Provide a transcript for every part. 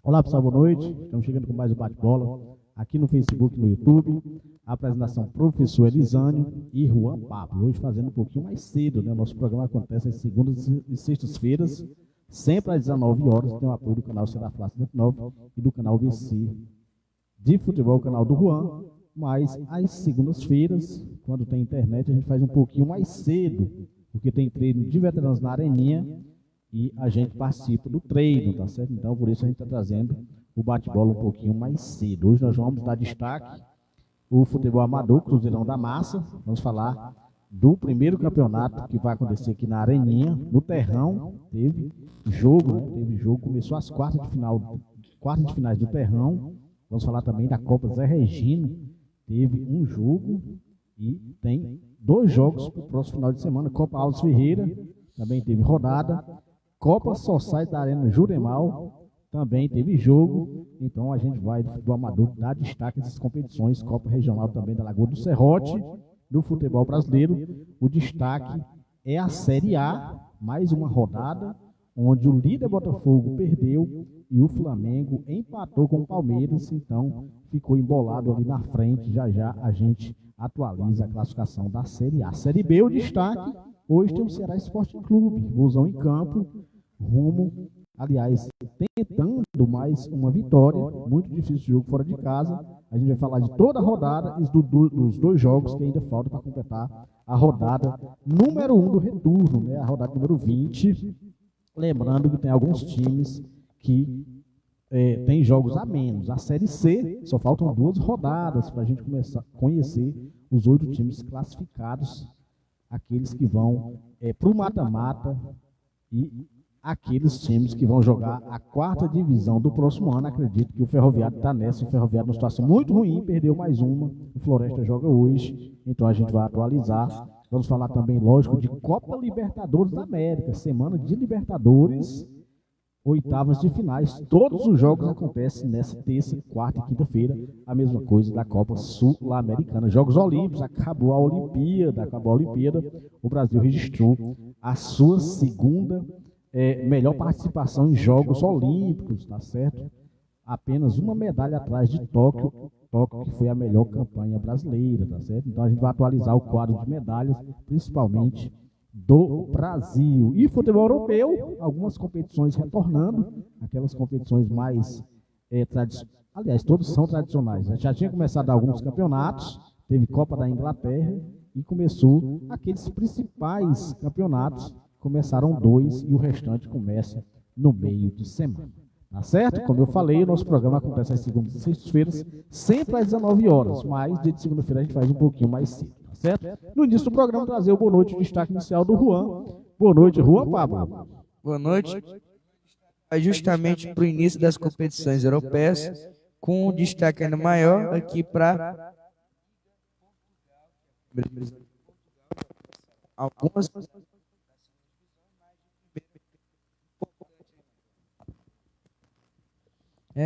Olá pessoal, boa noite. Estamos chegando com mais um bate-bola aqui no Facebook e no YouTube. A apresentação professor Elisânio e Juan Pablo. Hoje fazendo um pouquinho mais cedo, né? Nosso programa acontece às segundas e sextas-feiras, sempre às 19 horas. Tem o apoio do canal Seraflá 79 e do canal VC de futebol, o canal do Juan. Mas às segundas-feiras, quando tem internet, a gente faz um pouquinho mais cedo, porque tem treino de veteranos na Areninha e a gente participa do treino, tá certo? Então, por isso a gente está trazendo o bate-bola um pouquinho mais cedo. Hoje nós vamos dar destaque o futebol amador, Cruzeirão da Massa. Vamos falar do primeiro campeonato que vai acontecer aqui na Areninha, no Terrão. Teve jogo, né? Teve jogo, começou as quartas de finais do Terrão. Vamos falar também da Copa Zé Regino. Teve um jogo e tem dois jogos para o próximo final de semana. Copa Alves Ferreira, também teve rodada. Copa Society da Arena Juremal, também teve jogo. Então a gente vai do amador dar destaque a essas competições. Copa Regional também da Lagoa do Serrote, do futebol brasileiro. O destaque é a Série A, mais uma rodada, onde o líder Botafogo perdeu e o Flamengo empatou com o Palmeiras. Então ficou embolado ali na frente. Já já a gente atualiza a classificação da Série A. Série B, o destaque, hoje tem o Ceará Esporte Clube, Vozão em campo, rumo, aliás, tentando mais uma vitória. Muito difícil o jogo fora de casa. A gente vai falar de toda a rodada e dos dois jogos que ainda faltam para completar a rodada número 1 do retorno, né? A rodada número 20. Lembrando que tem alguns times que tem jogos a menos. A Série C, só faltam 2 rodadas para a gente começar a conhecer os 8 times classificados, aqueles que vão para o mata-mata e aqueles times que vão jogar a 4ª divisão do próximo ano. Acredito que o Ferroviário está nessa. O Ferroviário numa situação muito ruim, perdeu mais uma. O Floresta joga hoje, então a gente vai atualizar. Vamos falar também, lógico, de Copa Libertadores da América, semana de Libertadores, oitavas de finais. Todos os jogos acontecem nessa terça, quarta e quinta-feira. A mesma coisa da Copa Sul-Americana. Jogos Olímpicos, acabou a Olimpíada. O Brasil registrou a sua segunda melhor participação em Jogos Olímpicos, tá certo? Apenas uma medalha atrás de Tóquio, que foi a melhor campanha brasileira, tá certo? Então a gente vai atualizar o quadro de medalhas, principalmente do Brasil. E futebol europeu, algumas competições retornando, aquelas competições mais tradicionais. Aliás, todos são tradicionais. A gente já tinha começado alguns campeonatos, teve Copa da Inglaterra e começou aqueles principais campeonatos. Começaram 2 e o restante começa no meio de semana. Tá certo? Como eu falei, o nosso programa acontece às segundas e sextas-feiras, sempre às 19 horas, mas dia de segunda-feira a gente faz um pouquinho mais cedo. Tá certo? No início do programa, trazer o boa noite, o destaque inicial do Juan. Boa noite, Juan Pablo. Boa noite. Justamente para o início das competições europeias, com um destaque ainda maior aqui para algumas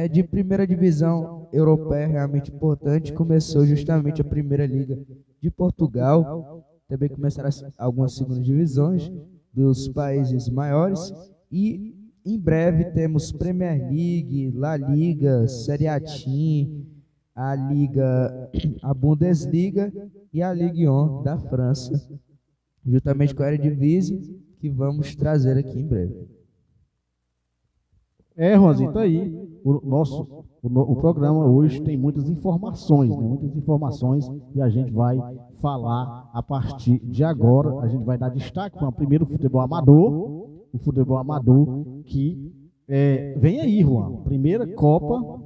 de primeira divisão europeia, realmente importante. Começou justamente a Primeira Liga de Portugal, também começaram algumas segundas divisões dos países maiores e em breve temos Premier League, La Liga, Série A Team, a Bundesliga e a Ligue 1 da França, juntamente com a Eredivisie, que vamos trazer aqui em breve. Juanzinho, tá aí. O programa hoje tem muitas informações, né? Muitas informações, e a gente vai falar a partir de agora. A gente vai dar destaque para o primeiro futebol amador, que vem aí, Juan. Primeira Copa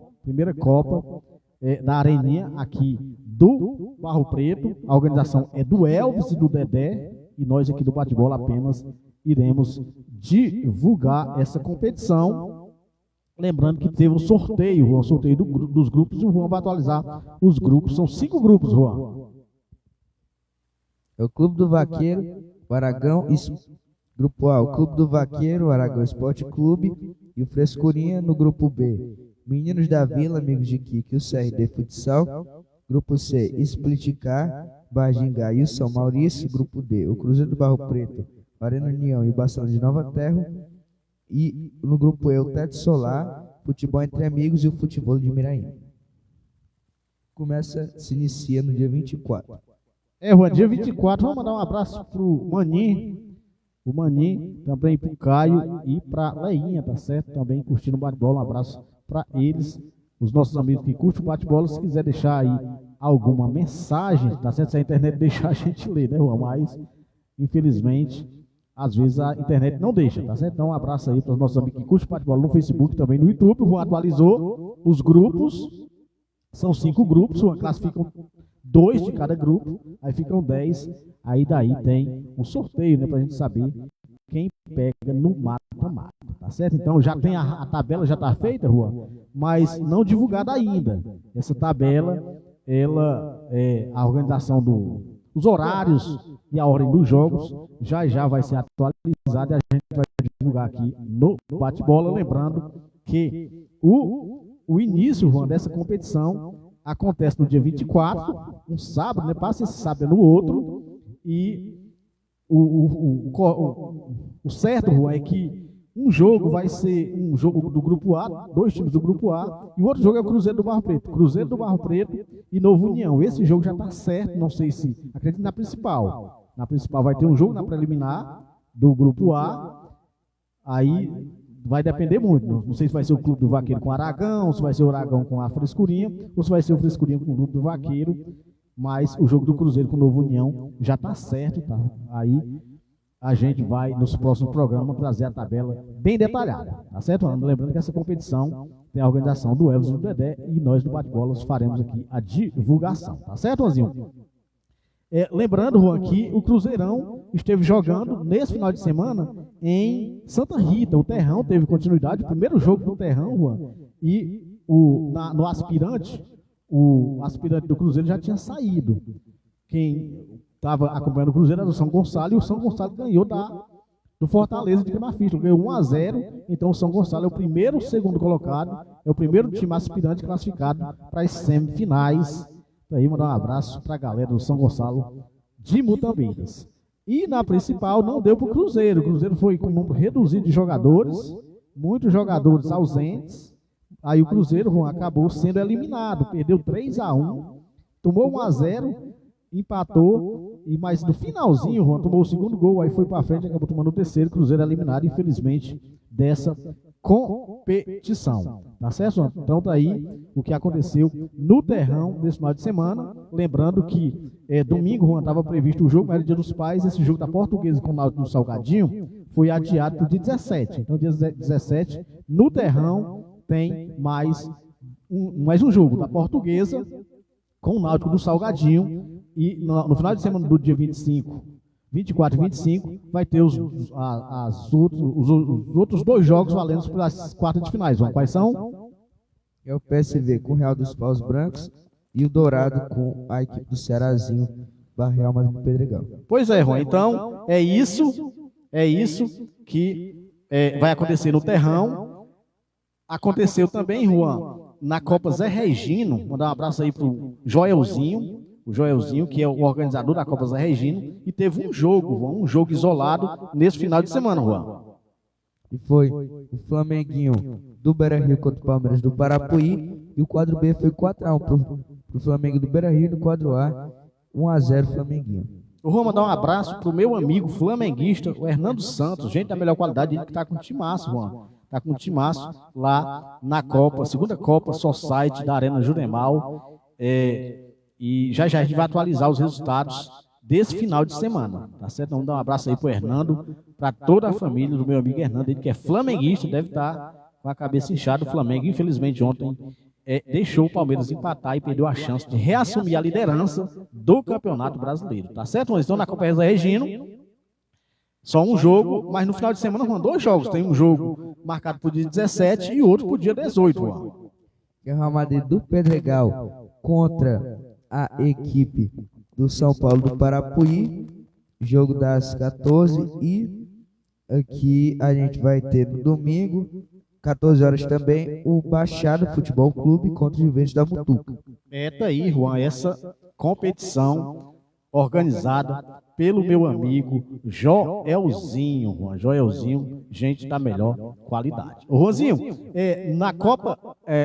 da Areninha aqui do Barro Preto. A organização é do Elvis e do Dedé, e nós aqui do Bate-Bola apenas iremos divulgar essa competição. Lembrando que teve um sorteio, Juan, dos grupos, e o Juan vai atualizar os grupos. São 5 grupos, Juan. É o Clube do Vaqueiro, o Aragão, grupo A, o Clube do Vaqueiro, o Aragão Esporte Clube e o Frescurinha no grupo B. Meninos da Vila, Amigos de Kiki, o CRD Futsal. Grupo C, Splitcar, Bajingá e o São Maurício. Grupo D, o Cruzeiro do Barro Preto, Arena União e o Barcelona de Nova Terra. E no grupo E, o Teto Solar, futebol entre amigos e o futebol de Miraí. Se inicia no dia 24. Juan, dia 24, vamos mandar um abraço pro Maninho, o Maninho, também pro Caio e pra Leinha, tá certo? Também curtindo o bate-bola, um abraço pra eles, os nossos amigos que curtem o bate-bola. Se quiser deixar aí alguma mensagem, tá certo? Se a internet deixar, a gente lê, né, Juan? Mas, infelizmente, às vezes a internet não deixa, tá certo? Então, um abraço aí para os nossos amigos que curtem o bate-bola no Facebook, também no YouTube. O Juan atualizou os grupos, são 5 grupos, o Juan classificam 2 de cada grupo, aí ficam 10, aí daí tem um sorteio, né, pra gente saber quem pega no mata-mata, tá certo? Então já tem a tabela, já tá feita, Juan, mas não divulgada ainda. Essa tabela, ela a organização dos horários e a ordem dos jogos já vai ser atualizada e a gente vai divulgar aqui no bate-bola, lembrando que o início, Juan, dessa competição acontece no dia 24, um sábado, né? Passa esse sábado no outro, e o certo, Juan, é que um jogo vai ser um jogo do grupo A, 2 times do grupo A, e o outro jogo é o Cruzeiro do Barro Preto. Cruzeiro do Barro Preto e Novo União. Esse jogo já está certo, não sei se, acredito na principal. Na principal vai ter um jogo na preliminar do grupo A, aí vai depender muito. Não sei se vai ser o Clube do Vaqueiro com o Aragão, se vai ser o Aragão com a Frescurinha, ou se vai ser o Frescurinha com o Clube do Vaqueiro, mas o jogo do Cruzeiro com o Novo União já está certo, tá? Aí a gente vai, nos próximos programas, trazer a tabela bem detalhada, tá certo? Lembrando que essa competição tem a organização do Elvis e do Dedé, e nós do Bate-Bolas faremos aqui a divulgação, tá certo, Juanzinho? Lembrando, Juan, que o Cruzeirão esteve jogando nesse final de semana em Santa Rita. O Terrão teve continuidade, o primeiro jogo do Terrão, Juan, e no aspirante, o aspirante do Cruzeiro já tinha saído. Quem estava acompanhando o Cruzeiro era o São Gonçalo, e o São Gonçalo ganhou do Fortaleza de Camafista, ganhou 1-0, então o São Gonçalo é o primeiro, segundo colocado, é o primeiro time aspirante classificado para as semifinais. Aí mandar um abraço para a galera do São Gonçalo de Mutambeiras. E na principal não deu para o Cruzeiro. O Cruzeiro foi com um número reduzido de jogadores, muitos jogadores ausentes. Aí o Cruzeiro, Juan, acabou sendo eliminado, perdeu 3-1, tomou 1-0, empatou, mas no finalzinho, Juan, tomou o segundo gol, aí foi para frente, acabou tomando o terceiro. Cruzeiro eliminado, infelizmente, dessa competição, tá certo, Juan? Então tá aí o que aconteceu no Terrão desse final de semana. Lembrando que domingo, Juan, estava previsto o jogo, era dia dos pais. Esse jogo da Portuguesa com o Náutico do Salgadinho foi adiado para o dia 17. Então dia 17, no Terrão, tem mais um jogo da Portuguesa com o Náutico do Salgadinho, e no final de semana do dia 24 e 25, vai ter os outros 2 jogos valendo pelas quartas de finais. Quais são? É o PSV com o Real dos Paus Brancos e o Dourado com a equipe do Cearazinho, Barreal mais do Pedregal. Pois é, Juan. Então, é isso que vai acontecer no Terrão. Aconteceu também, Juan, na Copa Zé Regino. Mandar um abraço aí pro Joelzinho. O Joelzinho, que é o organizador da Copa Zé Regino, e teve um jogo isolado nesse final de semana, Juan. E foi o Flamenguinho do Beira-Rio contra o Palmeiras do Parapuí, e o quadro B foi 4-1 pro Flamengo do Beira-Rio, e no quadro A, 1-0 Flamenguinho. Eu vou mandar um abraço pro meu amigo flamenguista, o Hernando Santos, gente da melhor qualidade, ele que tá com um timaço, Juan. Tá com um timaço lá na Copa, segunda Copa Society da Arena Juremal, e já a gente vai atualizar os resultados desse final de semana, tá certo? Então, vamos dar um abraço aí pro Hernando, para toda a família do meu amigo Hernando, ele que é flamenguista, deve estar com a cabeça inchada. O Flamengo, infelizmente, ontem deixou o Palmeiras empatar e perdeu a chance de reassumir a liderança do Campeonato Brasileiro, tá certo? Nós estamos na Copa Zé Regino, só um jogo, mas no final de semana vão 2 jogos, tem um jogo marcado para o dia 17 e outro para o dia 18, Juan. É o Real Madrid do Pedregal contra a equipe do São Paulo do Parapuí, jogo das 14, e aqui a gente vai ter no domingo, 14 horas também, o Baixada Futebol Clube contra o Juventus da Mutuca. Tá aí, Juan, essa competição organizada pelo meu amigo Joelzinho, Juan. Joelzinho gente da melhor qualidade. Ô, Rosinho, na Copa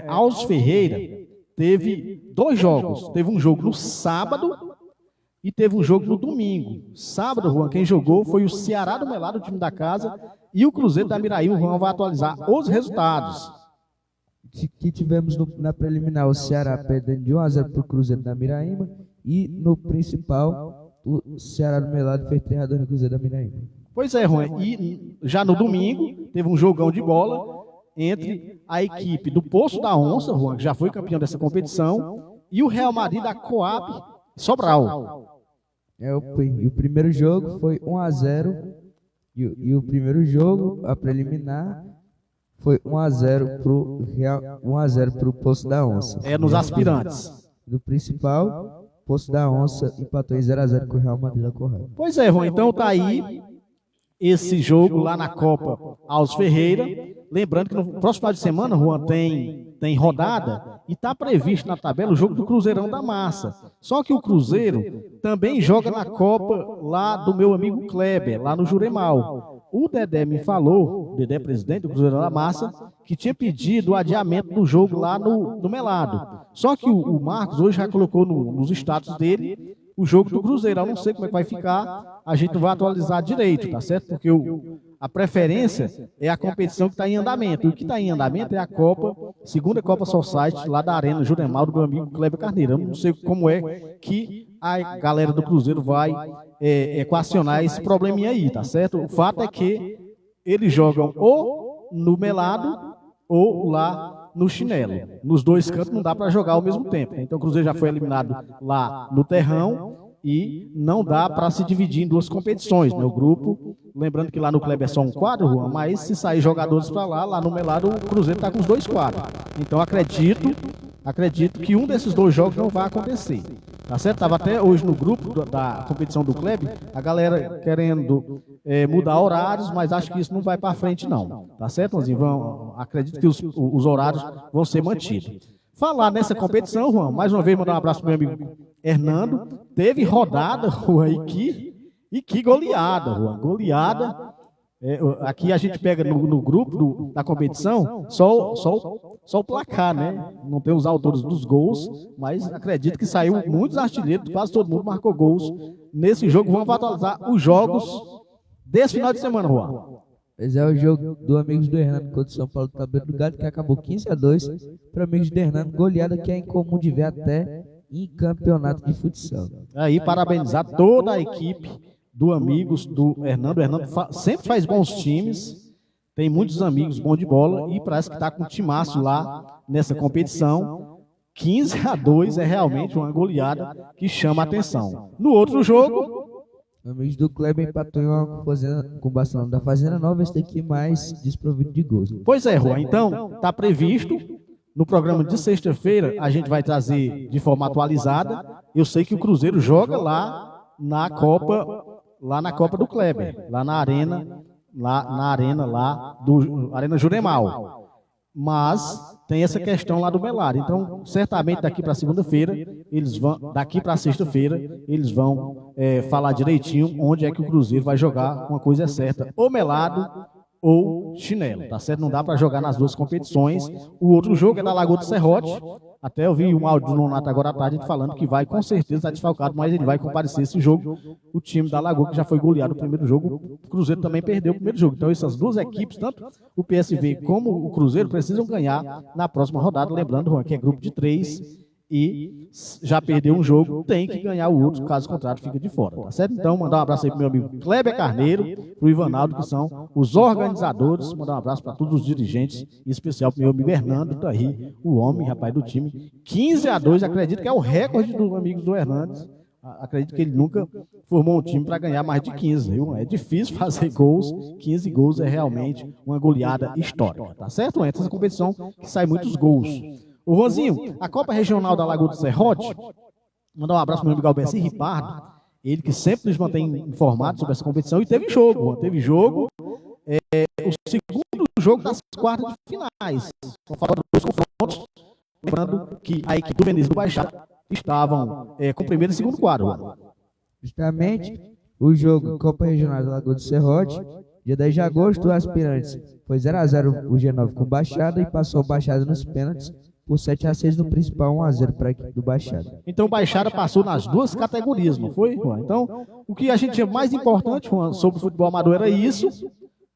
Alves Ferreira, teve 2 jogos. Teve um jogo no sábado e teve um jogo no domingo. Sábado, Juan, quem jogou foi o Ceará do Melado, o time da casa, e o Cruzeiro da Miraíma. O Juan vai atualizar os resultados. Que tivemos na preliminar o Ceará perdendo de 1-0 para o Cruzeiro da Miraíma, e no principal o Ceará do Melado fez 3-2 no Cruzeiro da Miraíma. Pois é, Juan, e já no domingo teve um jogão de bola entre a equipe do Poço da Onça, Juan, que já foi campeão dessa competição, e o Real Madrid da Coab Sobral. E o primeiro jogo foi 1-0, e o primeiro jogo, a preliminar, foi 1-0 para o Poço da Onça. Nos aspirantes. No principal, Poço da Onça empatou em 0-0 com o Real Madrid da Correia. Pois é, Juan, então tá aí esse jogo lá na Copa Alves Ferreira. Lembrando que no próximo final de semana, Juan, tem rodada e está previsto na tabela o jogo do Cruzeirão da Massa. Só que o Cruzeiro também joga na Copa lá do meu amigo Kleber, lá no Juremal. O Dedé me falou, o Dedé, presidente do Cruzeirão da Massa, que tinha pedido o adiamento do jogo lá no Melado. Só que o Marcos hoje já colocou nos status dele o jogo do Cruzeiro. Eu não sei como é que vai ficar, a gente não vai atualizar direito, tá certo? Porque a preferência é a competição que está em andamento. E o que está em andamento é a segunda Copa Society lá da Arena Juremal, do meu amigo Kleber Carneiro. Eu não sei como é que a galera do Cruzeiro vai equacionar esse probleminha aí, tá certo? O fato é que eles jogam ou no Melado ou lá no Chinelo. Nos dois cantos não dá para jogar ao mesmo tempo. Então o Cruzeiro já foi eliminado lá no Terrão e não dá para se dividir em 2 competições, né? O grupo, lembrando que lá no Kleber é só um quadro, Juan, mas se sair jogadores para lá no Melado o Cruzeiro está com os 2 quadros. Então acredito que um desses 2 jogos não vai acontecer. Tá certo? Estava até hoje no grupo da competição do Kleber, a galera querendo mudar horários, mas acho que isso não vai para frente não. Tá certo, Anzinho? Acredito que os horários vão ser mantidos. Falar nessa competição, Juan, mais uma vez mandar um abraço para o meu amigo Hernando. Teve rodada, Juan, e que goleada, Juan. Goleada. Aqui a gente pega no grupo da competição só o placar, né? Não tem os autores dos gols, mas acredito que saiu muitos artilheiros, quase todo mundo marcou gols nesse jogo. Vamos atualizar os jogos desse final de semana, Juan. Pois é, o jogo do Amigos do Hernando contra o São Paulo do Tabeiro do Gado, que acabou 15-2 para Amigos do Hernando, goleada que é incomum de ver até em campeonato de futsal. Aí, parabenizar toda a equipe do Amigos do Hernando. O Hernando sempre faz bons times, tem muitos amigos bons de bola e parece que está com um timaço lá nessa competição. 15-2 é realmente uma goleada que chama a atenção. No outro jogo, o Amigos do Kleber empatou com o Barcelona da Fazenda Nova, esse daqui mais desprovido de gols. Pois é, Juan, então está previsto no programa de sexta-feira, a gente vai trazer de forma atualizada. Eu sei que o Cruzeiro joga lá na Copa do Kleber, lá na arena Arena Juremal. Mas tem essa questão lá do Melado. Então, certamente daqui para segunda-feira, daqui para sexta-feira, eles vão falar direitinho onde é que o Cruzeiro vai jogar. Uma coisa é certa, ou Melado ou Chinelo, tá certo? Não dá para jogar nas 2 competições. O outro jogo é da Lagoa do Serrote. Até eu vi um áudio do Nonato agora à tarde falando que vai com certeza estar desfalcado, mas ele vai comparecer esse jogo. O time da Lagoa, que já foi goleado no primeiro jogo, o Cruzeiro também perdeu o primeiro jogo. Então essas 2 equipes, tanto o PSV como o Cruzeiro, precisam ganhar na próxima rodada. Lembrando, Juan, que é grupo de 3 e já perdeu um jogo, tem que ganhar o outro, caso contrário fica de fora, tá certo? Então mandar um abraço aí pro meu amigo Kleber Carneiro, pro Ivanaldo, que são os organizadores. Mandar um abraço para todos os dirigentes, em especial pro meu amigo Hernando, tá aí, o homem, rapaz do time. 15-2, acredito que é o recorde dos amigos do Hernandes. Acredito que ele nunca formou um time para ganhar mais de 15, viu? É difícil fazer gols, 15 gols é realmente uma goleada histórica, tá certo? Entra essa competição que sai muitos gols. Ô, Rosinho, a Copa Regional da Lagoa do Serrote, mandar um abraço para o meu amigo Alberci Ripardo, ele que sempre nos mantém informados sobre essa competição, e teve jogo, o segundo jogo das quartas de finais. Vamos falar dos confrontos, lembrando que a equipe do Veneza do Baixada estavam com o primeiro e segundo quadro. Justamente, o jogo Copa Regional da Lagoa do Serrote Dia 10 de agosto, o Aspirantes foi 0x0 o G9 com o Baixada e passou o Baixada nos pênaltis por 7x6 no principal, 1x0 para a equipe do Baixada. Então o Baixada passou nas duas categorias, não foi, Juan? Então, o que a gente tinha mais importante, Juan, sobre o futebol amador era isso.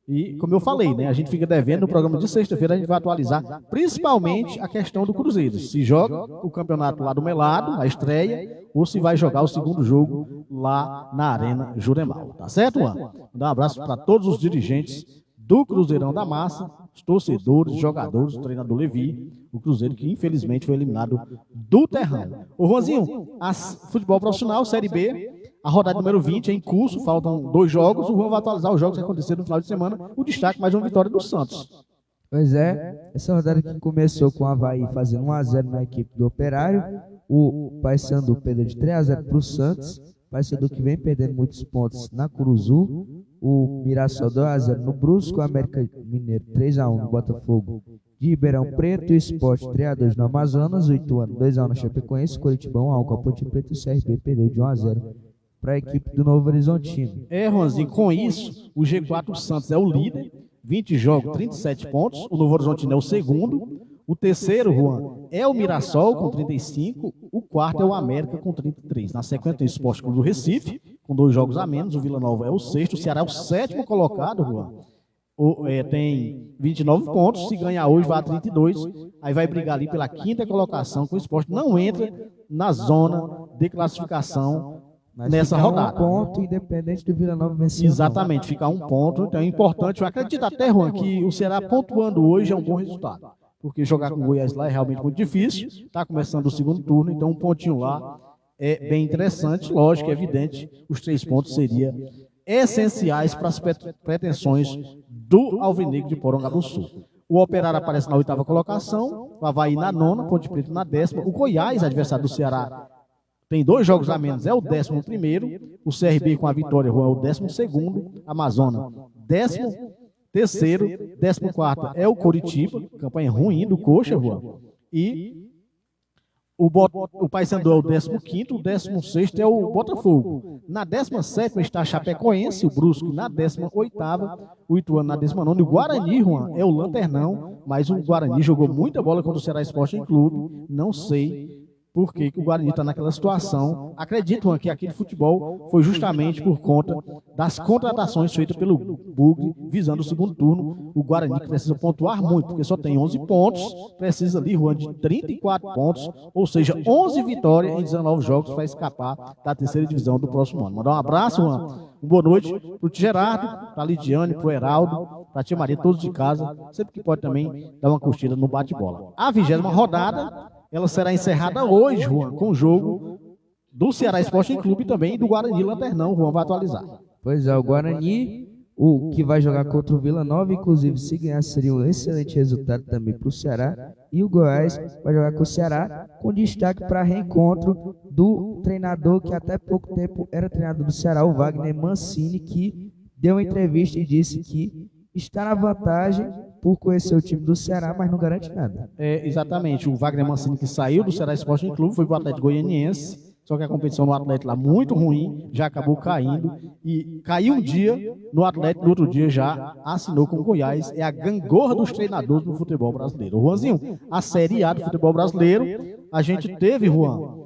E, como eu falei, né, a gente fica devendo no programa de sexta-feira, a gente vai atualizar principalmente a questão do Cruzeiro. Se joga o campeonato lá do Melado, a estreia, ou se vai jogar o segundo jogo lá na Arena Juremal. Tá certo, Juan? Mandar um abraço para todos os dirigentes do Cruzeirão da Massa, os torcedores, jogadores, o treinador Levi, o Cruzeiro que infelizmente foi eliminado do terrão. Ô Juanzinho, futebol profissional, Série B, a rodada número 20 é em curso, faltam 2 jogos, o Juan vai atualizar os jogos que aconteceram no final de semana, o destaque mais uma vitória do Santos. Pois é, essa rodada que começou com o Avaí fazendo 1x0 na equipe do Operário, o Paysandu perdeu de 3x0 para o Santos, o Paysandu que vem perdendo muitos pontos na Curuzu, o Mirassol 2x0 no Brusco, o América Mineiro 3x1 no Botafogo de Ribeirão Preto, o Sport 3x2 no Amazonas, o Ituano 2x1 no Chapecoense, o Coritiba 1x1 com a Ponte Preta e o CRB perdeu de 1x0 para a equipe do Novo Horizontino. Juanzinho, com isso, o G4 o Santos é o líder, 20 jogos, 37 pontos, o Novo Horizontino é o segundo, o terceiro, Juan, é o Mirassol com 35, o quarto é o América com 33. Na sequência tem o Esporte Clube do Recife, com 2 jogos a menos, o Vila Nova é o sexto, o Ceará é o sétimo colocado, Juan. Tem 29 pontos, se ganhar hoje vai a 32, aí vai brigar ali pela 5ª colocação, com o Esporte não entra na zona de classificação. Mas nessa rodada. Um ponto, independente do Vila Nova vencer. Exatamente, ficar 1 ponto. Então é importante. Eu acredito até, Juan, que o Ceará pontuando hoje é um bom resultado. Porque jogar com o Goiás lá é realmente muito difícil. Está começando o segundo turno, então um pontinho lá é bem interessante. Lógico, é evidente, os 3 pontos seriam essenciais para as pretensões do Alvinegro de Porongabuçu. O Operário aparece na 8ª colocação, o Avaí na 9ª, Ponte Preta na 10ª. O Goiás, adversário do Ceará, tem 2 jogos a menos, é o 11º, o CRB com a vitória, Juan, é o 12º, Amazonas, 13º, 14º é o Coritiba, campanha ruim do Coxa, Juan, e o Paysandu é o 15º, o 16º é o Botafogo. Na 17ª está a Chapecoense, o Brusque na 18ª, o Ituano na 19ª, e o Guarani, Juan, é o Lanternão, mas o Guarani jogou muita bola contra o Ceará Sporting Clube, não sei por que o Guarani está naquela situação. Acreditam que aquele futebol foi justamente por conta das contratações feitas pelo Bugre, visando o segundo turno. O Guarani que precisa pontuar muito, porque só tem 11 pontos, precisa ali, Juan, de 34 pontos, ou seja, 11 vitórias em 19 jogos para escapar da 3ª divisão do próximo ano. Mandar um abraço, Juan, uma boa noite para o Gerardo, para a Lidiane, para o Heraldo, para a tia Maria, todos de casa, sempre que pode também dar uma curtida no bate-bola. A 20ª rodada, ela será encerrada hoje, Juan, com o jogo do Ceará Sporting Clube e também do Guarani Lanternão. Juan vai atualizar. Pois é, o Guarani, o que vai jogar contra o Vila Nova, inclusive se ganhar seria um excelente resultado também para o Ceará. E o Goiás vai jogar com o Ceará, com destaque para reencontro do treinador que até pouco tempo era treinador do Ceará, o Wagner Mancini, que deu uma entrevista e disse que está na vantagem por conhecer o time do Ceará, mas não garante nada. Exatamente, o Wagner Mancini que saiu do Ceará Sporting Clube, foi para o Atlético Goianiense, só que a competição no Atlético lá muito ruim, já acabou caindo, e caiu um dia no Atlético, no outro dia já assinou com o Goiás, é a gangorra dos treinadores do futebol brasileiro. Juanzinho, a Série A do futebol brasileiro, a gente teve, Juan,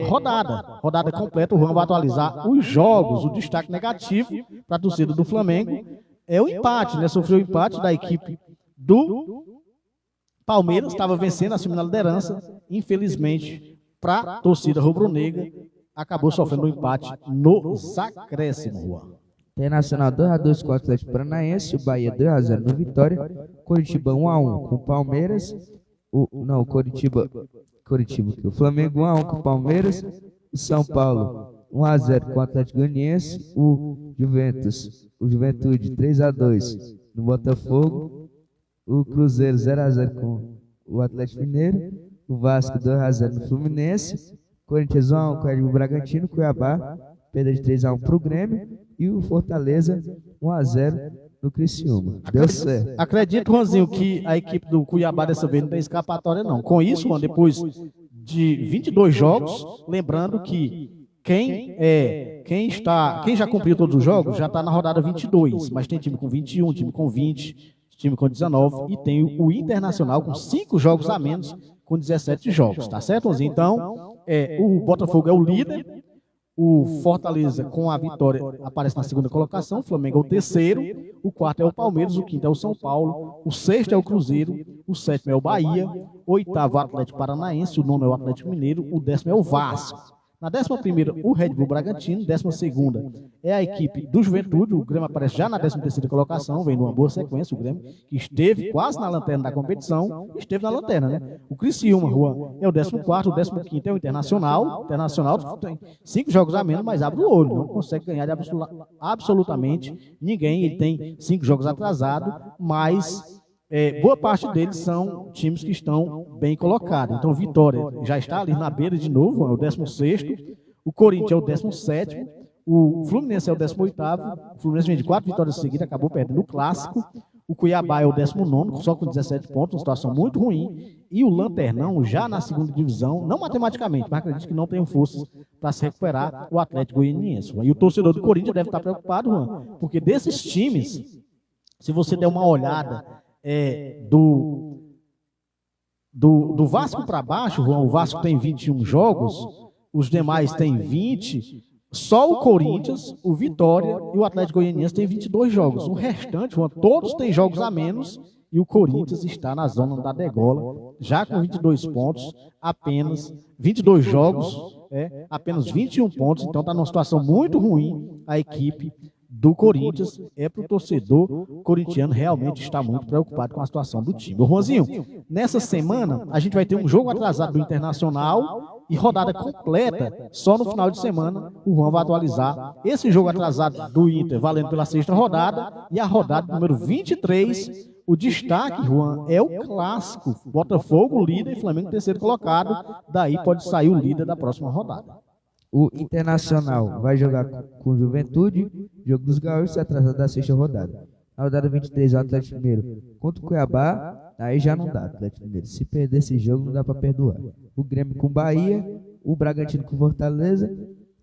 rodada completa, o Juan vai atualizar os jogos, o destaque negativo para a torcida do Flamengo, é o empate, né? Sofreu o empate da equipe do Palmeiras, estava vencendo, assumindo a liderança, infelizmente, para a torcida rubro-negra, acabou sofrendo um empate nos acréscimos, Juan. Internacional 2x2 com o Atlético Paranaense, o Bahia 2x0 no Vitória, Coritiba 1x1 com o Palmeiras, o Flamengo 1x1 com o Palmeiras, o São Paulo 1x0 com o Atlético Goianiense, o Juventude 3x2 no Botafogo, o Cruzeiro 0x0 com o Atlético Mineiro, o Vasco 2x0 no Fluminense, Corinthians 1x1 com o Red Bull Bragantino, Cuiabá perdeu de 3x1 para o Grêmio e o Fortaleza 1x0 no Criciúma. Deu certo. Acredito, Juanzinho, que a equipe do Cuiabá dessa vez não tem escapatória não. Com isso, Juan, depois de 22 jogos, lembrando que Quem já cumpriu todos os jogos já está na rodada 22, mas tem time com 21, time com 20, time com 19 e tem o Internacional com 5 jogos a menos, com 17 jogos, tá certo, Ronzinho? Então, o Botafogo é o líder, o Fortaleza com a vitória aparece na segunda colocação, o Flamengo é o terceiro, o quarto é o Palmeiras, o quinto é o São Paulo, o sexto é o Cruzeiro, o sétimo é o Bahia, o oitavo é o Atlético Paranaense, o nono é o Atlético Mineiro, o 10º é o Vasco. Na 11ª, o Red Bull Bragantino, 12ª é a equipe do Juventude, o Grêmio aparece já na 13ª colocação, vem numa boa sequência, o Grêmio, que esteve quase na lanterna da competição, esteve na lanterna, né? O Criciúma, Juan, é o 14º, o 15º é o Internacional tem 5 jogos a menos, mas abre o olho, não consegue ganhar de absolutamente ninguém, ele tem 5 jogos atrasados, mas... boa parte deles são times que estão bem colocados. Então, Vitória já está ali na beira de novo, é o 16º. O Corinthians é o 17º. O Fluminense é o 18º. O Fluminense vem de 4 vitórias seguidas, acabou perdendo o Clássico. O Cuiabá é o 19º, só com 17 pontos, uma situação muito ruim. E o Lanternão, já na segunda divisão, não matematicamente, mas acredito que não tem forças para se recuperar, o Atlético Goianiense. E o torcedor do Corinthians deve estar preocupado, Juan, porque desses times, se você der uma olhada... do Vasco para baixo, João, o Vasco tem 21 jogos, os demais têm 20, só o Corinthians, o Vitória e o Atlético Goianiense têm 22 jogos. O restante, João, todos têm jogos a menos e o Corinthians está na zona da degola, já com 22 pontos, apenas 22 jogos, apenas 21 pontos, então está numa situação muito ruim a equipe do Corinthians. Para o torcedor corintiano realmente está muito preocupado com a situação do time. Ô, Ronzinho, nessa semana a gente vai ter um jogo atrasado do Internacional e rodada completa só no final de semana. O Juan vai atualizar esse jogo atrasado do Inter, valendo pela 6ª rodada, e a rodada número 23. O destaque, Juan, é o clássico. Botafogo, líder, e Flamengo, terceiro colocado. Daí pode sair o líder da próxima rodada. O Internacional vai jogar com Juventude, jogo dos Gaúchos, atrasado da 6ª rodada. Na rodada 23, o Atlético Mineiro contra o Cuiabá, aí já não dá, Atlético Mineiro. Se perder esse jogo, não dá para perdoar. O Grêmio com Bahia, o Bragantino com Fortaleza,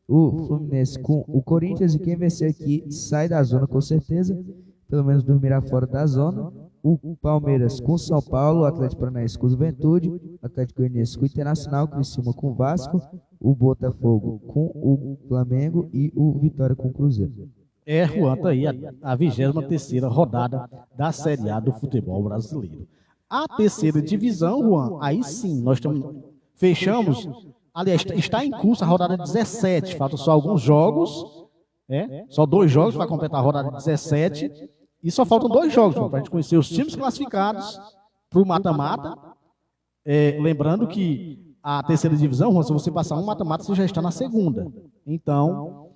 o Fluminense com o Corinthians, e quem vencer aqui sai da zona com certeza, pelo menos dormirá fora da zona. O Palmeiras com São Paulo, o Atlético Paranaense com Juventude, o Atlético Goianiense com o Internacional, o Criciúma com o Vasco, o Botafogo com o Flamengo e o Vitória com o Cruzeiro. Juan, tá aí a 23ª rodada da Série A do futebol brasileiro. A terceira divisão, Juan, aí sim, nós fechamos, aliás, está em curso a rodada 17, faltam só alguns jogos, só 2 jogos para completar a rodada 17, e só faltam 2 jogos para a gente conhecer os times classificados para o mata-mata. Lembrando que a terceira divisão, Juan, se você passar um mata-mata, você já está na segunda. Então,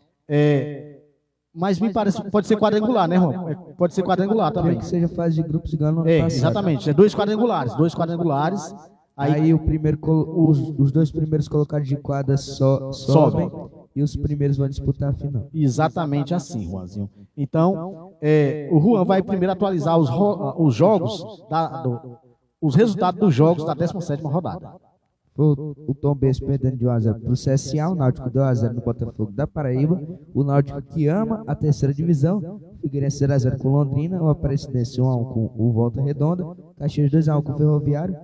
mas me parece que pode ser quadrangular, né, Juan? Pode ser quadrangular também. Que seja fase de grupos igual no ano passado. Exatamente, 2 quadrangulares. Aí os 2 primeiros colocados de quadra sobem e os primeiros vão disputar a final. Exatamente assim, Juanzinho. Então, o Juan vai primeiro atualizar os jogos, os resultados dos jogos da 17ª rodada. O Tombense perdendo de 1-0 para o CSA, o Náutico deu 1-0 no Botafogo da Paraíba, o Náutico que ama a terceira divisão, o Figueirense 0-0 com Londrina, o Aparecidense 1-1 com o Volta Redonda, Caxias 2-1 com o Ferroviário,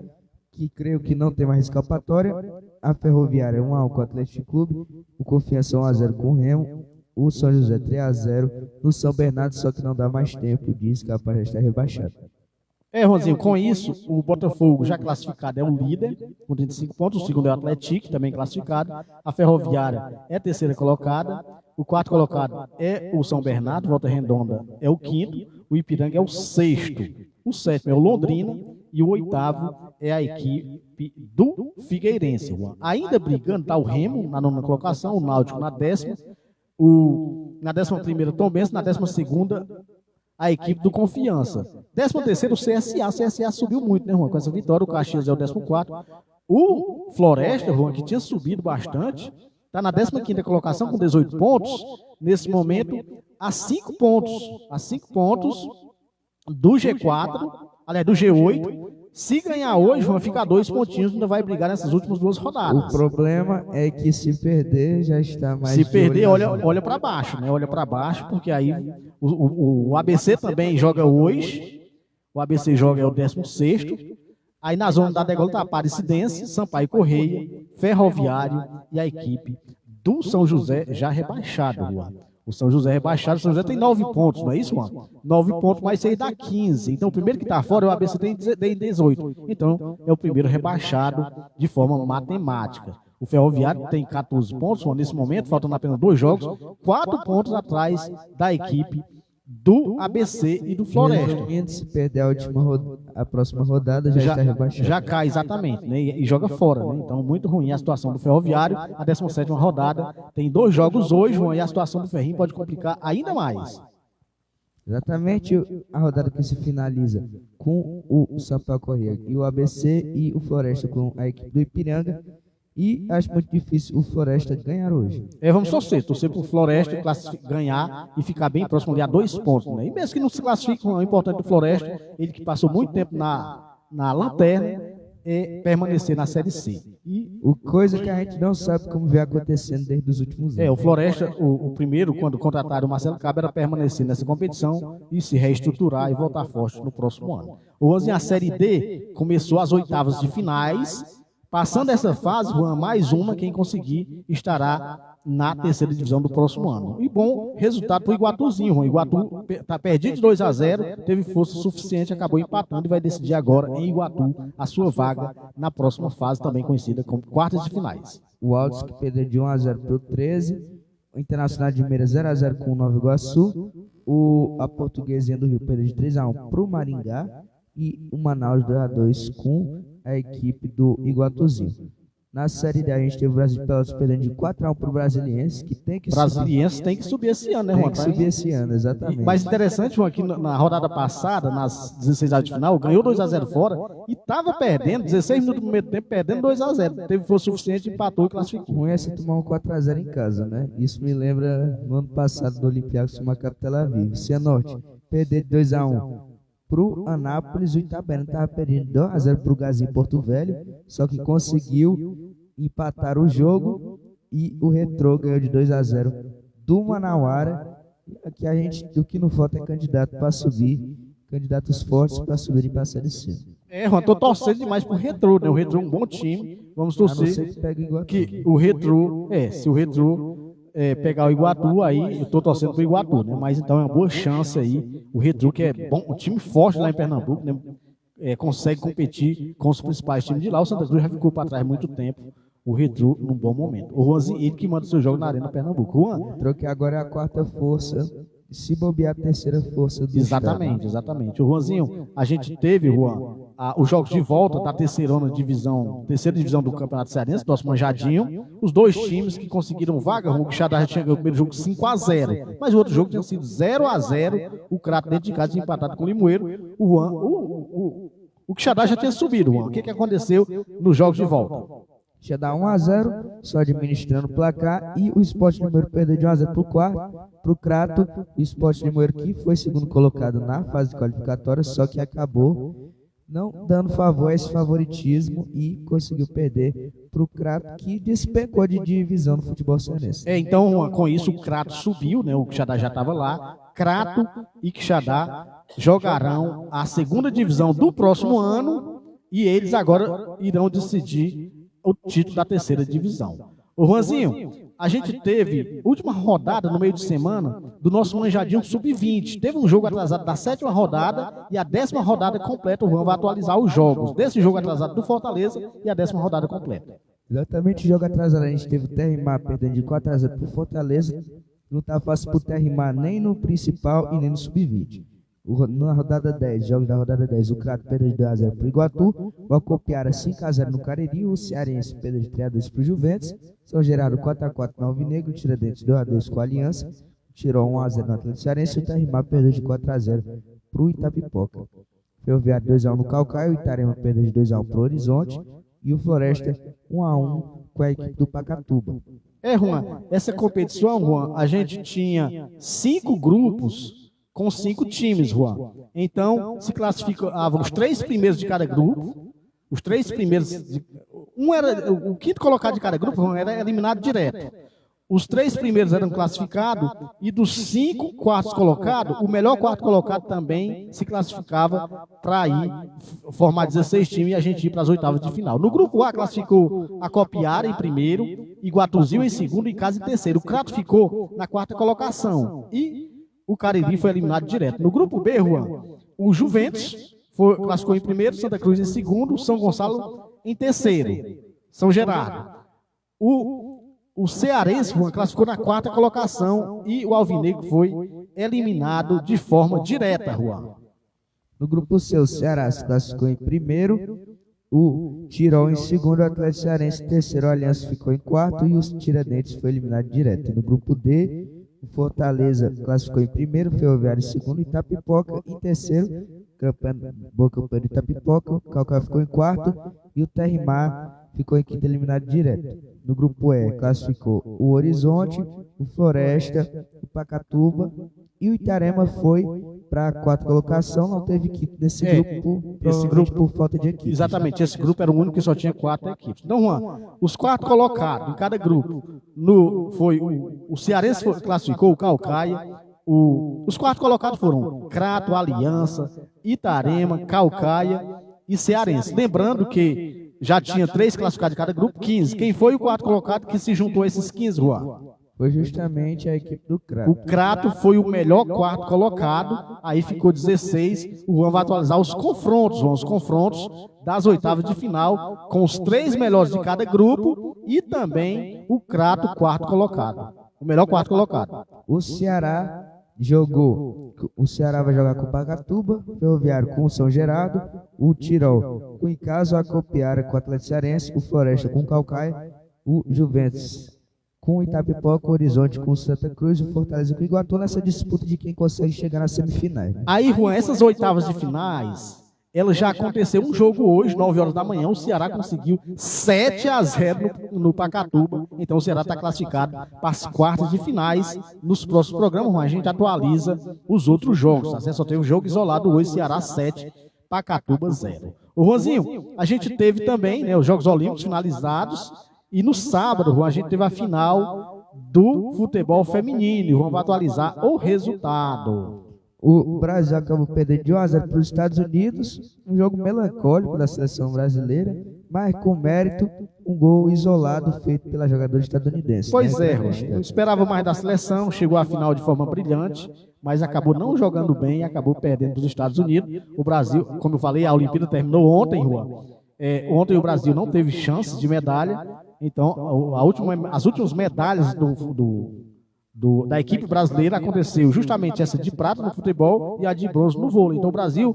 que creio que não tem mais escapatória, a Ferroviária 1-1 com o Atlético Clube, o Confiança 1-0 com o Remo, o São José 3-0 no São Bernardo, só que não dá mais tempo de escapar, já está rebaixado. Ronzinho, com isso, o Botafogo já classificado é o líder, com 35 pontos, o segundo é o Atlético, também classificado, a Ferroviária é a terceira colocada, o quarto colocado é o São Bernardo, Volta Redonda é o quinto, o Ipiranga é o sexto, o sétimo é o Londrina e o oitavo é a equipe do Figueirense. Ainda brigando está o Remo na 9ª colocação, o Náutico na 10ª, na 11ª Tombense, na 12ª a equipe do Confiança. 13º o CSA. O CSA subiu muito, né, Juan? Com essa vitória, o Caxias é o 14º. O Floresta, Juan, que tinha subido bastante, está na 15ª colocação com 18 pontos. Nesse momento, a 5 pontos. A 5 pontos do G4, aliás, do G8. Se ganhar hoje, vão ficar 2 pontinhos, ainda vai brigar nessas últimas 2 rodadas. O problema é que se perder, já está mais... Se perder, olha para baixo, né? Olha para baixo, porque aí o ABC também joga hoje. O ABC joga é o 16º. Aí na zona da degola está Aparecidense, Sampaio Correia, Ferroviário e a equipe do São José já rebaixado, Juan. O São José rebaixado, o São José tem 9 pontos, não é isso, Juan? 9 pontos, mas 6 dá 15. Então o primeiro que está fora, o ABC tem 18. Então é o primeiro rebaixado de forma matemática. O Ferroviário tem 14 pontos, Juan, nesse momento, faltando apenas 2 jogos, 4 pontos atrás da equipe do ABC e do Floresta. Se perder a próxima rodada, já está rebaixado. Já cai, exatamente, né? E joga fora, né? Então, muito ruim a situação do Ferroviário. A 17ª rodada tem 2 jogos hoje, João, e a situação do Ferrinho pode complicar ainda mais. Exatamente a rodada que se finaliza com o Sampaio Correia e o ABC e o Floresta com a equipe do Ipiranga. E acho muito difícil o Floresta ganhar hoje. Vamos torcer para o Floresta ganhar e ficar bem próximo ali a 2 pontos. Né? E mesmo que não se classifique, o importante do Floresta, ele que passou muito tempo na lanterna, é permanecer na Série C. E coisa que a gente não sabe como vem acontecendo desde os últimos anos. O Floresta, o primeiro, quando contrataram o Marcelo Cabo, era permanecer nessa competição e se reestruturar e voltar forte no próximo ano. Hoje a Série D começou as 8ª de finais. Passando essa fase, Juan, mais uma, quem conseguir estará na 3ª divisão do próximo ano. E bom resultado para o Iguatuzinho, Juan. O Iguatu está perdido de 2-0, teve força suficiente, acabou empatando e vai decidir agora em Iguatu a sua vaga na próxima fase, também conhecida como quartas de finais. O Altos que perdeu de 1-0 para o 13, o Internacional de Minas 0-0 com o Nova Iguaçu, a Portuguesinha do Rio perdeu de 3-1 para o Maringá e o Manaus 2-2 com a equipe do Iguatuzinho. Na Série D a gente teve o Brasil de Pelotas perdendo de 4-1 para o Brasiliense, que tem que Brasiliense tem que subir esse ano, né, Juan? Tem que subir esse ano, exatamente. Mas interessante, Juan, que na rodada passada, nas 16 de final, ganhou 2-0 fora e estava perdendo, 16 minutos do primeiro tempo, perdendo 2-0. Teve força suficiente, empatou e classificou. Ruim é se tomar um 4-0 em casa, né? Isso me lembra no ano passado do Olympiacos com a Tel Aviv. Cianorte, perder de 2-1 para o Anápolis, o Itabena estava perdendo 2-0 para o Gazi Porto Velho, só que conseguiu empatar o jogo e o Retrô ganhou de 2-0 do Manauara. Aqui o que não falta é candidato para subir, candidatos fortes para subirem para a Série C. Juan, estou torcendo demais para o Retrô, né? O Retrô é um bom time, vamos torcer que o Retrô, se o Retrô pegar o Iguatu, aí eu estou torcendo para o Iguatu, né? Mas então é uma boa chance aí. O Retrô, que é bom, um time forte lá em Pernambuco, né? Consegue competir com os principais times de lá. O Santa Cruz já ficou para trás há muito tempo. O Retrô num bom momento. O Juanzinho, ele que manda o seu jogo na Arena Pernambuco. Juan? O Retrô que agora é a 4ª força, se bobear a 3ª força do Exatamente, estado. exatamente. O Juanzinho, a gente teve, Juan, os jogos de volta da terceira divisão do Campeonato Cearense, nosso Manjadinho. Os 2 times que conseguiram vaga, o Quixadá já tinha ganhado o primeiro jogo 5-0, mas o outro jogo tinha sido 0-0, o Crato dentro de casa tinha empatado com o Limoeiro. O Quixadá já tinha subido, Juan. O que aconteceu nos jogos de volta? Já dá 1-0, só administrando o placar, e o Sport Limoeiro perdeu de 1-0 para o Crato. O Sport Limoeiro que foi segundo colocado na fase qualificatória, só que acabou não dando favor a esse favoritismo e conseguiu perder para o Crato, que despencou de divisão no futebol cearense. Então, com isso, o Crato subiu, né? O Quixadá já estava lá. Crato e Quixadá jogarão a 2ª divisão do próximo ano e eles agora irão decidir o título da 3ª divisão. Ô Juanzinho, a gente teve última rodada no meio de semana do nosso Manjadinho Sub-20. Teve um jogo atrasado da 7ª rodada e a 10ª rodada completa. O Juan vai atualizar os jogos desse jogo atrasado do Fortaleza e a 10ª rodada completa. Exatamente, o jogo atrasado a gente teve o TRMA perdendo de 4-0 para o Fortaleza. Não está fácil para o TRMA nem no principal e nem no Sub-20. Na rodada 10, jogos da rodada 10, o Crato perdeu de 2-0 para o Iguatu, o Acopiara 5-0 no Cariri, o Cearense perdeu de 3-2 para o Juventus, São Gerardo 4-4 no Alvinegro, o Tiradentes 2-2 com a Aliança, tirou 1-0 no Atlético Cearense e o TRMA perdeu de 4-0 para o Itapipoca. Ferroviário 2-1 no Calcaia, o Itarema perdeu de 2-1 para o Horizonte e o Floresta 1-1 com a equipe do Pacatuba. Juan, essa competição, Juan, a gente tinha 5 grupos com 5 times, Juan. Então, se classificavam os 3 primeiros de cada grupo. Os 3 primeiros... o quinto colocado de cada grupo, Juan, era eliminado direto. Os 3 primeiros eram classificados e dos 5 quartos colocados, o melhor quarto colocado também se classificava para ir formar 16 times e a gente ir para as oitavas de final. No grupo A classificou a Copiara em primeiro, Iguatuzil em segundo e Casa em terceiro. O Crato ficou na 4ª colocação e o Cariri foi eliminado direto. No grupo B, Juan, o Juventus classificou em primeiro, Santa Cruz em segundo, São Gonçalo em terceiro, São Gerardo. O Cearense, Juan, classificou na 4ª colocação e o Alvinegro foi eliminado de forma direta, Juan. No grupo C, o Ceará se classificou em primeiro, o Tirol em segundo, o Atlético Cearense em terceiro, o Aliança ficou em quarto e os Tiradentes foi eliminado direto. No grupo D, o Fortaleza classificou em primeiro, Ferroviário em segundo, Itapipoca em terceiro, Boa Campanha de Itapipoca, o Calcaia ficou em quarto e o Terrimar ficou em quinto, eliminado direto. No grupo E, classificou o Horizonte, o Floresta, o Pacatuba e o Itarema foi para a 4ª colocação, não teve equipe desse grupo, por falta de equipe. Exatamente, esse grupo era o único que só tinha 4 equipes. Então, Juan, os 4 colocados em cada grupo, foi o Cearense classificou, o Calcaia, os 4 colocados foram Crato, Aliança, Itarema, Calcaia e Cearense. Lembrando que já tinha 3 classificados de cada grupo, 15. Quem foi o 4 colocado que se juntou a esses 15, Juan? Foi justamente a equipe do Crato. O Crato foi o melhor 4 colocado, aí ficou 16. O Juan vai atualizar os confrontos, Juan, os confrontos das oitavas de final, com os 3 melhores de cada grupo e também o Crato, 4º colocado. O melhor 4 colocado. O Ceará vai jogar com o Pacatuba, o Ferroviário com o São Gerardo, o Tirol com o Icasa, a Copiara com o Atlético Cearense, o Floresta com o Calcaia, o Juventus com o Itapipoca, o Horizonte com o Santa Cruz, o Fortaleza com o Iguatu, nessa disputa de quem consegue chegar nas semifinais. Aí, Juan, essas oitavas de finais, ela já aconteceu um jogo hoje, 9 horas da manhã, o Ceará conseguiu 7-0 no Pacatuba, então o Ceará está classificado para as quartas de finais. Nos próximos programas, a gente atualiza os outros jogos, tá? Só tem um jogo isolado hoje, Ceará 7, Pacatuba 0. Ô, Juanzinho, a gente teve também, né, os Jogos Olímpicos finalizados, e no sábado, Juan, a gente teve a final do futebol feminino. O Juan vai atualizar o resultado. O Brasil acabou perdendo de 1-0 para os Estados Unidos, um jogo melancólico da seleção brasileira, mas com mérito, um gol isolado feito pela jogadora estadunidense. Pois é, eu esperava mais da seleção, chegou à final de forma brilhante, mas acabou não jogando bem e acabou perdendo para os Estados Unidos. O Brasil, como eu falei, a Olimpíada terminou ontem, Juan. Ontem o Brasil não teve chances de medalha, então as últimas medalhas da equipe brasileira aconteceu justamente essa de prata no futebol e a de bronze no vôlei. Então o Brasil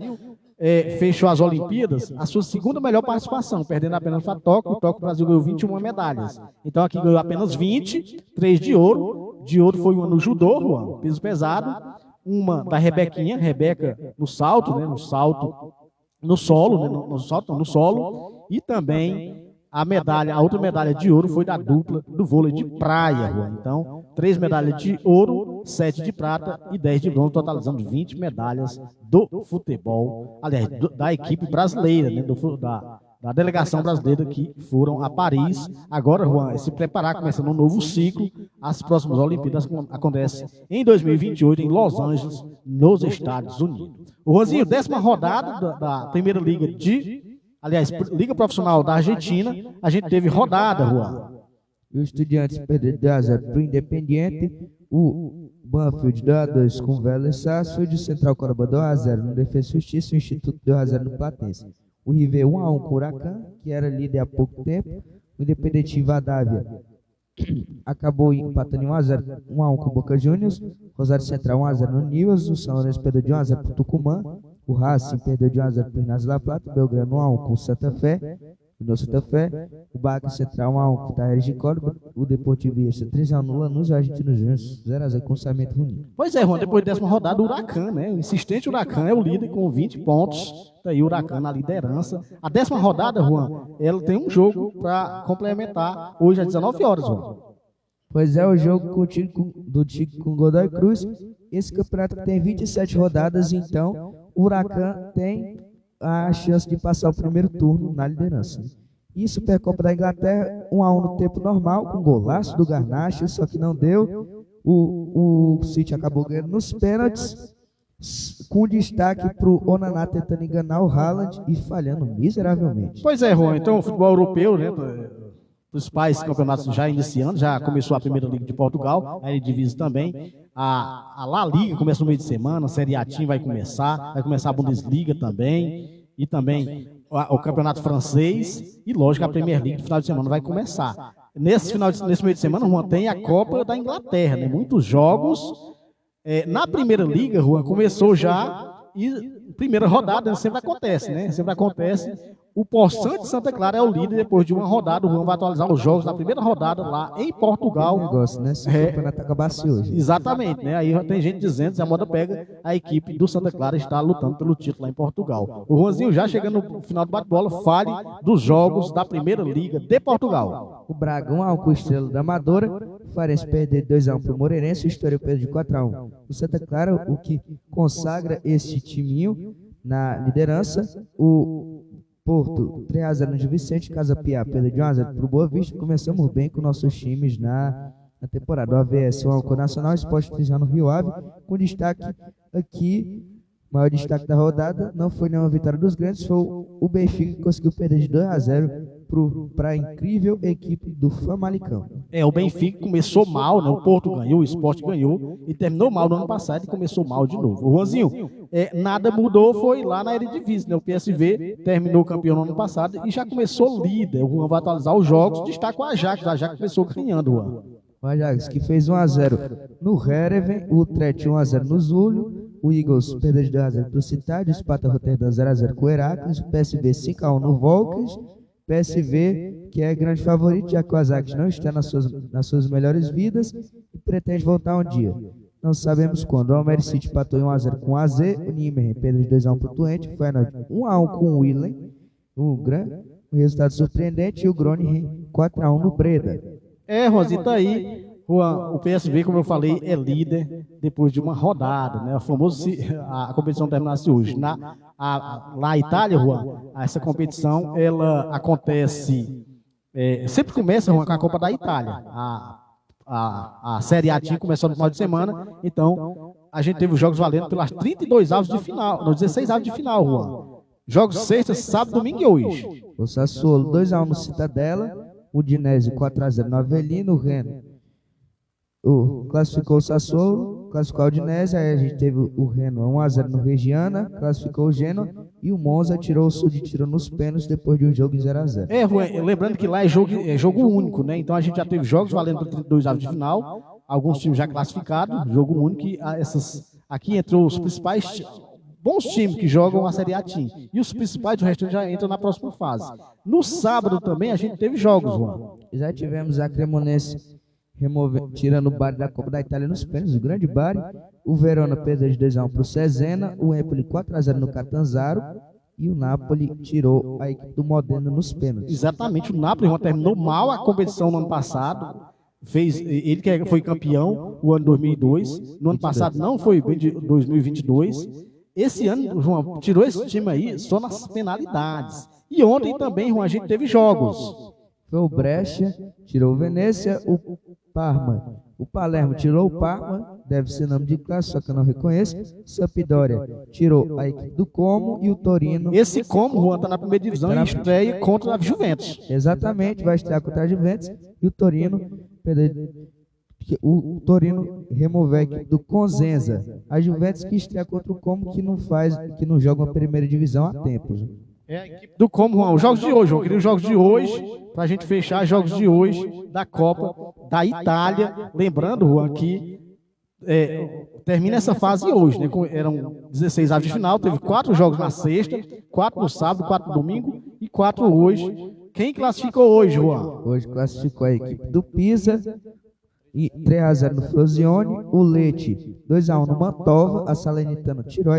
fechou as Olimpíadas a sua segunda melhor participação, perdendo apenas para Tóquio. O Tóquio, o Brasil ganhou 21 medalhas. Então aqui ganhou apenas 20, 3 de ouro. De ouro foi uma no judô, Juan, peso pesado, uma da Rebeca no salto, né, no solo, e também a outra medalha de ouro foi da dupla do vôlei de praia, Juan. Então, 3 medalhas de ouro, 7 de prata e 10 de bronze, totalizando 20 medalhas do futebol, aliás, da equipe brasileira, né, da delegação brasileira que foram a Paris. Agora, Juan, se preparar, começando um novo ciclo. As próximas Olimpíadas acontecem em 2028 em Los Angeles, nos Estados Unidos. O Juanzinho, 10ª rodada da Primeira Liga Liga Profissional da Argentina, a gente teve rodada, Juan. E o Estudiantes perdeu 2-0 para o Independiente, o Banfield 2-2 com o Vélez Sarsfield, o Central Córdoba 2-0 no Defensa e Justiça, o Instituto 2-0 no Platense. O River 1-1 com o Huracan, que era líder há pouco tempo. O Independente Rivadavia acabou empatando em 1-1 com o Boca Juniors. Rosário Central 1-0 no Nivas. O São Lourenço perdeu de 1-0 para o Tucumã. O Racing perdeu de 1-0 para o Inácio La Plata. O Belgrano 1-1 com o Santa Fé. O Santa Fé. O Barca Central 1-1 com o Tajeres de Córdoba. O Deportivo Iesta 3-1 no Lanús. O Argentino Júnior 0-0 com o Sarmiento Junín. Pois é, Juan, depois da 10ª rodada, o Huracan, né? O insistente Huracan é o líder com 20 pontos. Daí o Huracan na liderança. A 10ª rodada, Juan, ela tem um jogo para complementar hoje às 19 horas, Juan. Pois é, o jogo do Tico com Godoy Cruz esse campeonato tem 27 rodadas, então o Huracan tem a chance de passar o primeiro turno na liderança. E Supercopa da Inglaterra, 1-1 no tempo normal, com golaço do Garnacho, só que não deu. O City acabou ganhando nos pênaltis, com destaque para o Onaná tentando enganar o Haaland e falhando miseravelmente. Pois é, Juan, então o futebol europeu, né, dos principais campeonatos já iniciando, já começou a Primeira Liga de Portugal, a Eredivisie também, a La Liga começa no meio de semana, a Série A vai começar a Bundesliga também, e também o Campeonato Francês, e lógico a Premier League no final de semana vai começar. Nesse meio de semana, Juan, tem a Copa da Inglaterra, né, muitos jogos. Na Primeira Liga, Juan, começou já, e primeira rodada sempre acontece, né? Sempre acontece. O Poçante de Santa Clara é o líder depois de uma rodada. O Juan vai atualizar os jogos da primeira rodada lá em Portugal. Negócio, né? Se o campeonato acabasse hoje. Exatamente, né? Aí tem gente dizendo, se a moda pega, a equipe do Santa Clara está lutando pelo título lá em Portugal. O Juanzinho, já chegando no final do bate-bola, fale dos jogos da Primeira Liga de Portugal. O Braga 1-1 com o Estrela da Amadora, o Farense perder 2-1 para o Moreirense, o Estoril perde de 4-1. O Santa Clara, o que consagra esse timinho na liderança, o Porto 3-0 no Gil Vicente, Casa Piá perda de 1-0 para o Boa Vista. Começamos bem com nossos times na temporada. O AVS 1-1 com o Nacional, Sport 3 no Rio Ave, com destaque aqui, o maior destaque da rodada não foi nenhuma vitória dos grandes, foi o Benfica que conseguiu perder de 2-0 para a incrível equipe do Famalicão. O Benfica começou mal, né? O Porto ganhou, o Sport ganhou e terminou mal no ano passado e começou mal de novo. O Juanzinho, nada mudou, foi lá na Eredivisie, né? O PSV terminou campeão no ano passado e já começou líder. O Juan vai atualizar os jogos, destaca o Ajax. O Ajax começou ganhando, Juan. O Ajax que fez 1-0 no Heerenveen, o Utrecht 1-0 no Zulho, o Eagles perdeu de 2-0 para o Cidade, o Sparta Rotterdam 0-0 com o Heracles, o PSV 5-1 no Volks. PSV, que é grande favorito, já que o Ajax não está nas suas melhores vidas e pretende voltar um dia. Não sabemos quando. O Almere City empatou em 1-0 com o AZ, o Nîmes perdeu de 2-1 para o Twente, o Feyenoord 1-1 com o Willem, um resultado surpreendente, e o Groningen 4-1 no Breda. Rosinha, tá aí. O PSV, como eu falei, é líder depois de uma rodada, né? A competição terminasse hoje. Lá na Itália, Juan, essa competição ela acontece, sempre começa, Juan, com a Copa da Itália. A Série A começou no final de semana, então a gente teve os jogos valendo pelas 32 avos de final, nos 16 avos de final, Juan. Jogos sexta, sábado, domingo e hoje. O Sassuolo 2-1 no Cidadela, o Udinese 4-0 no Avelino, o Reno classificou o Sassuolo, classificou o Udinese, aí a gente teve o Reno 1-0 no Reggiana, classificou o Genoa, e o Monza tirou o Sud, tirou nos pênaltis depois de um jogo em 0-0. Lembrando que lá é jogo único, né? Então a gente já teve jogos valendo por 32 avos de final, alguns times já classificados, jogo único, e aqui entrou os principais bons times que jogam a Série A e os principais do resto já entram na próxima fase. No sábado também a gente teve jogos, Juan. Já tivemos a Cremonese tirando o Bari da Copa da Itália nos pênaltis, o grande Bari. O Verona perdeu de 2-1 para o Cesena, o Empoli 4-0 no Catanzaro, e o Napoli tirou a equipe do Modena nos pênaltis. Exatamente, o Napoli terminou mal a competição no ano passado. Ele que foi campeão o ano 2002, no ano passado não foi bem de 2022. Esse ano, João, tirou esse time aí só nas penalidades. E ontem também, João, a gente teve jogos. Foi o Brescia, tirou o Venezia, o Parma. O Palermo tirou o Parma, deve ser nome de classe, só que eu não reconheço. Sampdoria tirou a equipe do Como, e o Torino... Esse Como, Juan, está na primeira divisão e estreia contra a Juventus. Exatamente, vai estrear contra a Juventus, e o Torino... O Torino removeu a equipe do Cosenza. A Juventus que estreia contra o Como, que não joga uma primeira divisão há tempos. A equipe do Como, Juan. Os jogos de hoje, eu queria os jogos de hoje, para a gente fechar os jogos de hoje da Copa da Itália. Lembrando, Juan, que termina essa fase hoje, né? Eram 16 avos de final, teve 4 jogos na sexta, 4 no sábado, 4 no domingo e 4 hoje. Quem classificou hoje, Juan? Hoje classificou a equipe do Pisa, e 3-0 no Frosinone, o Lecce 2-1 no Mantova, a Salernitana tirou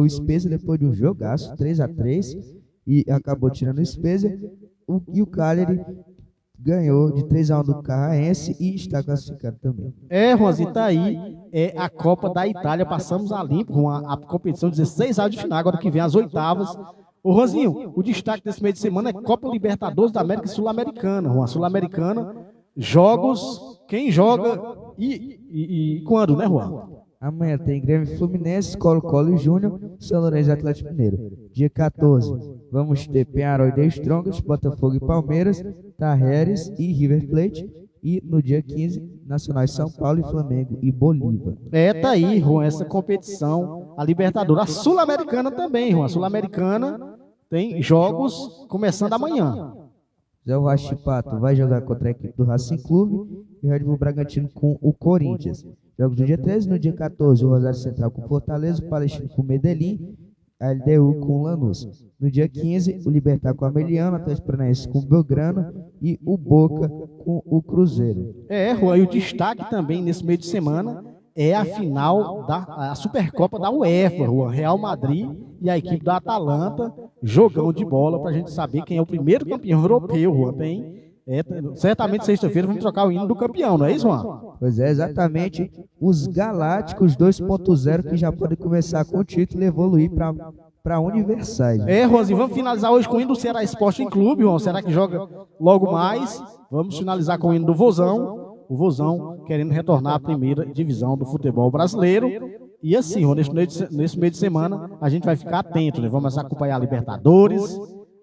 o Spezia depois de um jogaço, 3-3, e acabou tirando o Spezia, e o Cagliari ganhou de 3-1 do Carraense e está classificado também. Juanzinho, tá aí. É a Copa da Itália. Passamos a limpo com a competição 16 anos de final. Agora que vem as oitavas. Ô, Rosinho, o destaque desse meio de semana é Copa Libertadores da América Sul-Americana. Uma Sul-Americana, jogos, quem joga e quando, né, Juan? Amanhã tem Grêmio Fluminense, Colo-Colo e Júnior, São Lourenço e Atlético Mineiro. Dia 14, vamos ter Penharol e The Strongest, Botafogo e Palmeiras, Tajeres e River Plate. E no dia 15, Nacional e São Paulo e Flamengo e Bolívar. Tá aí, Juan, essa competição, a Libertadores. A Sul-Americana também, Juan. A Sul-Americana tem jogos começando amanhã. Zé Rachipato vai jogar contra a equipe do Racing Clube e o Red Bull Bragantino com o Corinthians. Jogos do dia 13, no dia 14, o Rosário Central com Fortaleza, o Palestino com Medellín, a LDU com Lanús. No dia 15, o Libertad com a Ameliano, o Atlético Paranaense com o Belgrano e o Boca com o Cruzeiro. Juan, e o destaque também nesse meio de semana é a final da Supercopa da UEFA, Juan. Real Madrid e a equipe da Atalanta, jogão de bola para a gente saber quem é o primeiro campeão europeu, Juan. Certamente sexta-feira vamos trocar o hino do campeão, não é isso, Juan? Pois é, exatamente. Os Galácticos 2.0 que já podem começar com o título e evoluir para universais. Rosinho, vamos finalizar hoje com o hino do Ceará Sporting Clube, Juan. Será que joga logo mais? Vamos finalizar com o hino do Vozão. O Vozão querendo retornar à primeira divisão do futebol brasileiro. E assim, Juan, nesse meio de semana a gente vai ficar atento, né? Vamos acompanhar a Libertadores,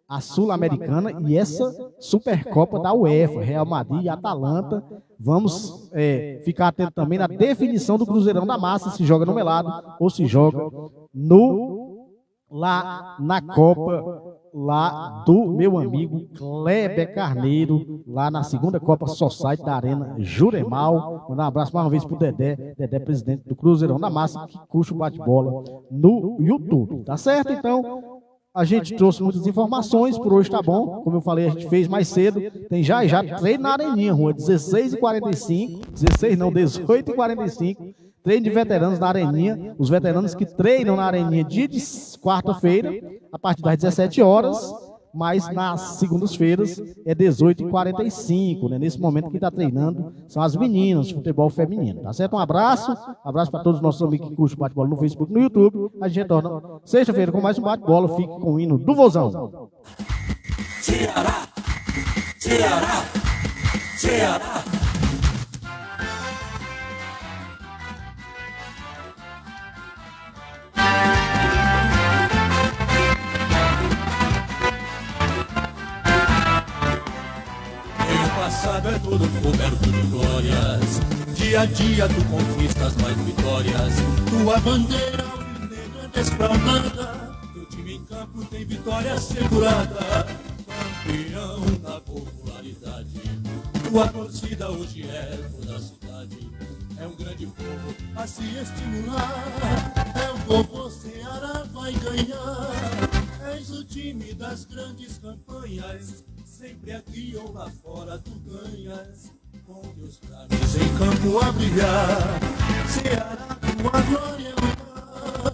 a Sul-Americana e essa Supercopa da UEFA, Real Madrid e Atalanta. Vamos ficar atento também na definição do Cruzeirão da Massa, se joga no melado ou se joga lá na Copa lá do meu amigo Kleber Carneiro, lá na segunda Copa Society da Arena Juremal. Mandar um abraço mais uma vez pro Dedé, presidente do Cruzeirão da Massa, que curte o bate-bola no YouTube. Tá certo? Então, a gente trouxe muitas informações, por hoje tá bom. Como eu falei, a gente fez mais cedo. Tem já treino na Areninha, Rua, 16h45. 16 não, 18h45. Treino de veteranos na Areninha. Os veteranos que treinam na Areninha dia de quarta-feira, a partir das 17 horas. Mas nas segundas-feiras é 18h45, né? Nesse momento que está treinando são as meninas de futebol feminino, tá certo? Um abraço para todos os nossos amigos que curtem bate-bola no Facebook, no YouTube. A gente retorna sexta-feira com mais um bate-bola. Fique com o hino do Vozão. Ceará, Ceará, Ceará. Passado é todo coberto de glórias. Dia a dia tu conquistas mais vitórias. Tua bandeira alvinegra desfraldada. Teu time em campo tem vitória assegurada. Campeão da popularidade. Tua torcida hoje é toda a cidade. É um grande povo a se estimular. É o povo Ceará vai ganhar. És o time das grandes campanhas. Sempre aqui ou lá fora tu ganhas, com teus craves em campo a brilhar. Ceará, tua glória é lutar.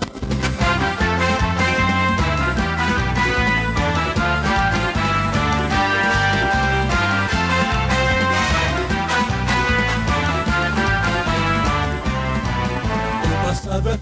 O passado é